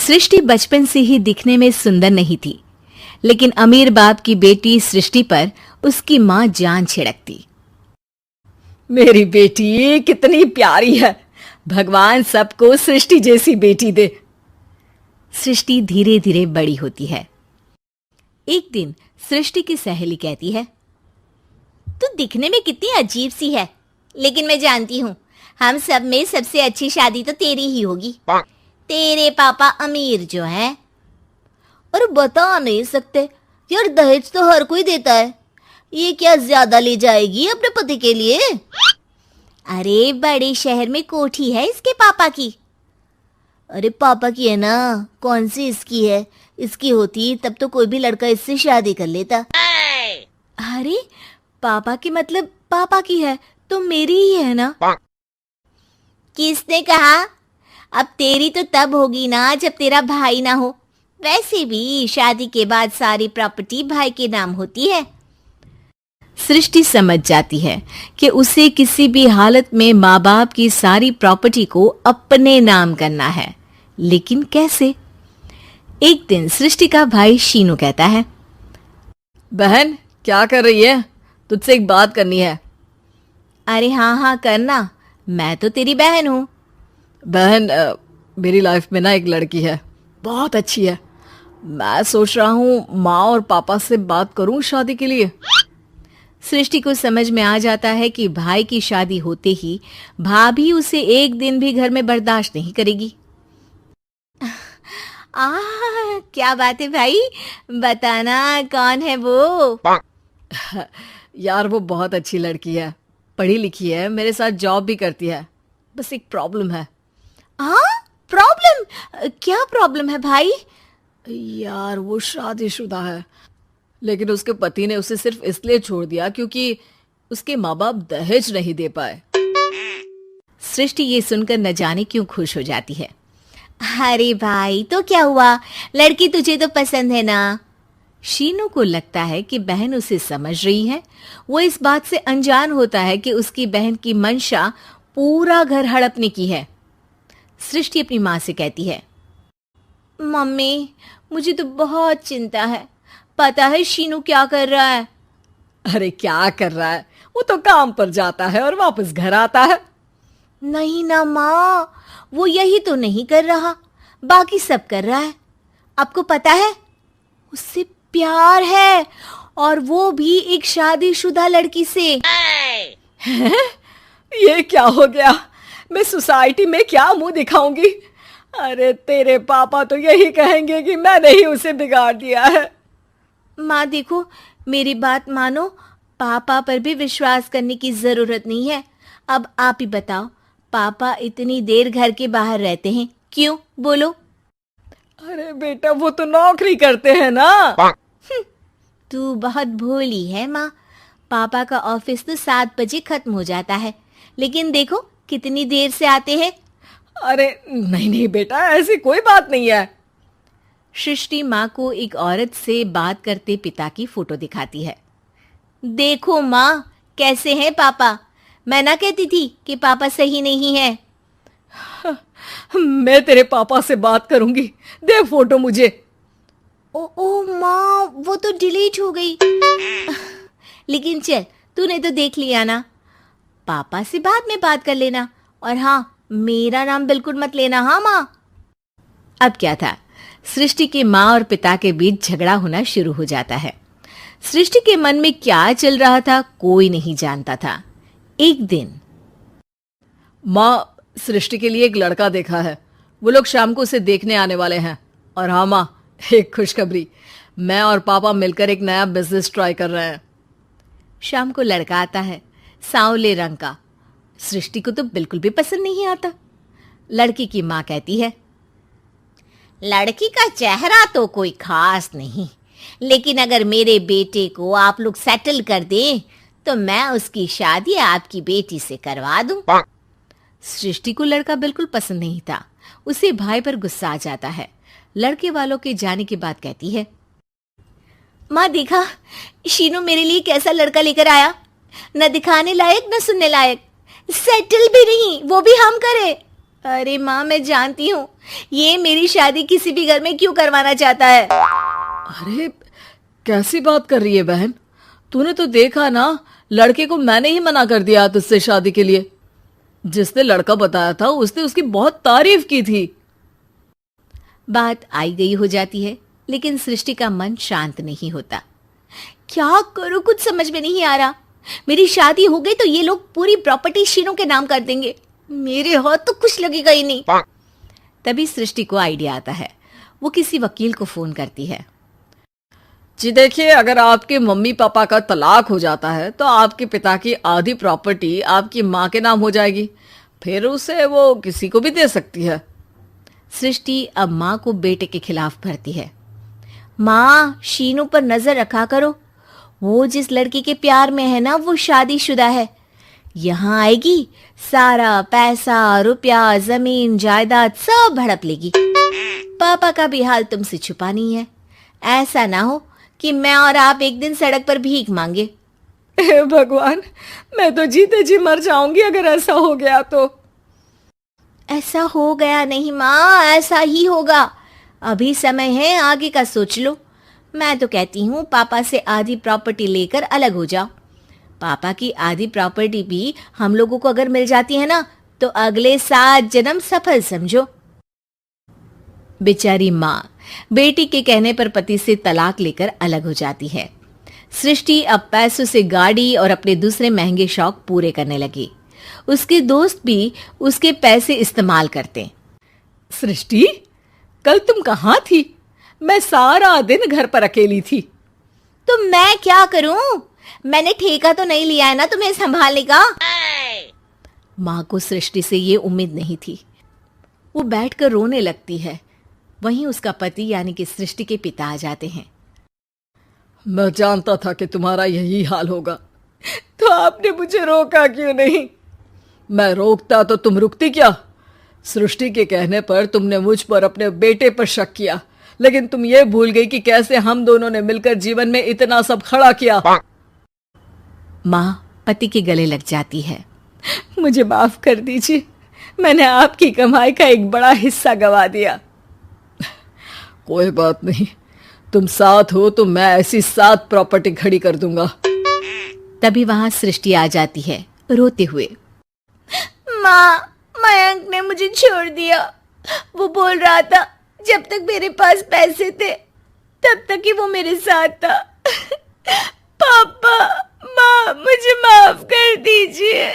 सृष्टि बचपन से ही दिखने में सुंदर नहीं थी, लेकिन अमीर बाप की बेटी सृष्टि पर उसकी मां जान छिड़कती। मेरी बेटी कितनी प्यारी है, भगवान सबको सृष्टि जैसी बेटी दे। सृष्टि धीरे धीरे बड़ी होती है। एक दिन सृष्टि की सहेली कहती है, तू दिखने में कितनी अजीब सी है, लेकिन मैं जानती हूँ हम सब में सबसे अच्छी शादी तो तेरी ही होगी। तेरे पापा अमीर जो है। और बता नहीं सकते यार, दहेज तो हर कोई देता है, ये क्या ज्यादा ले जाएगी अपने पति के लिए? अरे बड़े शहर में कोठी है इसके पापा की। अरे पापा की है ना, कौन सी इसकी है? इसकी होती तब तो कोई भी लड़का इससे शादी कर लेता। अरे पापा की मतलब पापा की है तो मेरी ही है ना? किसने कहा? अब तेरी तो तब होगी ना जब तेरा भाई ना हो। वैसे भी शादी के बाद सारी प्रॉपर्टी भाई के नाम होती है। सृष्टि समझ जाती है कि उसे किसी भी हालत में माँ बाप की सारी प्रॉपर्टी को अपने नाम करना है, लेकिन कैसे? एक दिन सृष्टि का भाई शीनू कहता है, बहन क्या कर रही है? तुझसे एक बात करनी है। अरे हाँ करना, मैं तो तेरी बहन हूँ। बहन मेरी लाइफ में ना एक लड़की है, बहुत अच्छी है। मैं सोच रहा हूँ माँ और पापा से बात करूँ शादी के लिए। सृष्टि को समझ में आ जाता है कि भाई की शादी होते ही भाभी उसे एक दिन भी घर में बर्दाश्त नहीं करेगी। क्या बात है भाई, बताना कौन है वो? यार वो बहुत अच्छी लड़की है, पढ़ी लिखी है, मेरे साथ जॉब भी करती है। बस एक प्रॉब्लम है। प्रॉब्लम? क्या प्रॉब्लम है भाई? यार वो शादीशुदा है, लेकिन उसके पति ने उसे सिर्फ इसलिए छोड़ दिया क्योंकि उसके माँ बाप दहेज नहीं दे पाए। सृष्टि ये सुनकर न जाने क्यों खुश हो जाती है। अरे भाई तो क्या हुआ, लड़की तुझे तो पसंद है ना? शीनू को लगता है कि बहन उसे समझ रही है। वो इस बात से अनजान होता है कि उसकी बहन की मंशा पूरा घर हड़पने की है। सृष्टि अपनी माँ से कहती है, मम्मी मुझे तो बहुत चिंता है, पता है शीनू क्या कर रहा है? अरे क्या कर रहा है, वो तो काम पर जाता है और वापस घर आता है। नहीं ना माँ, वो यही तो नहीं कर रहा, बाकी सब कर रहा है। आपको पता है उससे प्यार है, और वो भी एक शादीशुदा लड़की से। ये क्या हो गया? मैं सोसाइटी में क्या मुंह दिखाऊंगी? अरे तेरे पापा तो यही कहेंगे कि मैंने ही उसे बिगाड़ दिया है। माँ देखो, मेरी बात मानो, पापा पर भी विश्वास करने की जरूरत नहीं है। अब आप ही बताओ, पापा इतनी देर घर के बाहर रहते हैं क्यों? बोलो। अरे बेटा वो तो नौकरी करते हैं ना। तू बहुत भोली है माँ। पापा का ऑफिस तो 7 बजे खत्म हो जाता है, लेकिन देखो कितनी देर से आते हैं। अरे नहीं बेटा, ऐसी कोई बात नहीं है। सृष्टि माँ को एक औरत से बात करते पिता की फोटो दिखाती है। देखो माँ कैसे हैं पापा, मैं ना कहती थी कि पापा सही नहीं है। मैं तेरे पापा से बात करूंगी, दे फोटो मुझे। ओ माँ, वो तो डिलीट हो गई। लेकिन चल, तूने तो देख लिया ना, पापा से बाद में बात कर लेना। और हाँ, मेरा नाम बिल्कुल मत लेना। हाँ माँ। अब क्या था, सृष्टि के माँ और पिता के बीच झगड़ा होना शुरू हो जाता है। सृष्टि के मन में क्या चल रहा था कोई नहीं जानता था। एक दिन, माँ सृष्टि के लिए एक लड़का देखा है, वो लोग शाम को उसे देखने आने वाले हैं। और हाँ माँ, एक खुशखबरी, मैं और पापा मिलकर एक नया बिजनेस ट्राई कर रहे हैं। शाम को लड़का आता है, सांवले रंग का। सृष्टि को तो बिल्कुल भी पसंद नहीं आता। लड़की की माँ कहती है, लड़की का चेहरा तो कोई खास नहीं, लेकिन अगर मेरे बेटे को आप लोग सेटल कर दें तो मैं उसकी शादी आपकी बेटी से करवा दूं। सृष्टि को लड़का बिल्कुल पसंद नहीं था। उसे भाई पर गुस्सा आ जाता है। लड़के वालों के जाने के बाद कहती है, माँ देखा शीनू मेरे लिए कैसा लड़का लेकर आया, न दिखाने लायक न सुनने लायक, सेटल भी नहीं, वो भी हम करे। अरे माँ, मैं जानती हूँ ये मेरी शादी किसी भी घर में क्यों करवाना चाहता है। अरे कैसी बात कर रही है बहन, तूने तो देखा ना, लड़के को मैंने ही मना कर दिया तुझसे शादी के लिए। जिसने लड़का बताया था उसने उसकी बहुत तारीफ की थी। बात आई गई हो जाती है, लेकिन सृष्टि का मन शांत नहीं होता। क्या करूं, कुछ समझ में नहीं आ रहा। मेरी शादी हो गई तो ये लोग पूरी प्रॉपर्टी शीनू के नाम कर देंगे, मेरे हाथ तो कुछ लगेगा ही नहीं। तभी सृष्टि को आइडिया आता है। वो किसी वकील को फोन करती है। जी देखिए, अगर आपके मम्मी पापा का तलाक हो जाता है तो आपके पिता की आधी प्रॉपर्टी आपकी माँ के नाम हो जाएगी, फिर उसे वो किसी को भी दे सकती है। सृष्टि अब माँ को बेटे के खिलाफ भरती है। माँ, शीनू पर नजर रखा करो, वो जिस लड़की के प्यार में है ना वो शादीशुदा है। यहाँ आएगी, सारा पैसा, रुपया, जमीन, जायदाद सब हड़प लेगी। पापा का भी हाल तुमसे छुपा नहीं है। ऐसा ना हो कि मैं और आप एक दिन सड़क पर भीख मांगे। हे भगवान, मैं तो जीते जी मर जाऊंगी अगर ऐसा हो गया तो। ऐसा हो गया नहीं माँ, ऐसा ही होगा। अभी समय है, आगे का सोच लो। मैं तो कहती हूँ पापा से आधी प्रॉपर्टी लेकर अलग हो जाओ। पापा की आधी प्रॉपर्टी भी हम लोगों को अगर मिल जाती है ना तो अगले 7 जन्म सफल समझो। बेचारी माँ बेटी के कहने पर पति से तलाक लेकर अलग हो जाती है। सृष्टि अब पैसों से गाड़ी और अपने दूसरे महंगे शौक पूरे करने लगी। उसके दोस्त भी उसके पैसे इस्तेमाल करते। सृष्टि, कल तुम कहाँ थी? मैं सारा दिन घर पर अकेली थी। तो मैं क्या करूं? मैंने ठेका तो नहीं लिया है ना तुम्हें संभालने का। माँ को सृष्टि से ये उम्मीद नहीं थी। वो बैठकर रोने लगती है। वहीं उसका पति यानी कि सृष्टि के पिता आ जाते हैं। मैं जानता था कि तुम्हारा यही हाल होगा, तो आपने मुझे रोका क्यों नहीं? मैं रोकता तो तुम रुकती क्या? सृष्टि के कहने पर तुमने मुझ पर, अपने बेटे पर शक किया, लेकिन तुम ये भूल गई कि कैसे हम दोनों ने मिलकर जीवन में इतना सब खड़ा किया। माँ पति के गले लग जाती है। मुझे माफ कर दीजिए, मैंने आपकी कमाई का एक बड़ा हिस्सा गवा दिया। कोई बात नहीं, तुम साथ हो तो मैं ऐसी 7 प्रॉपर्टी खड़ी कर दूंगा। तभी वहां सृष्टि आ जाती है रोते हुए। माँ, मयंक ने मुझे छोड़ दिया। वो बोल रहा था जब तक मेरे पास पैसे थे तब तक ही वो मेरे साथ था। पापा, माँ, मुझे माफ कर दीजिए।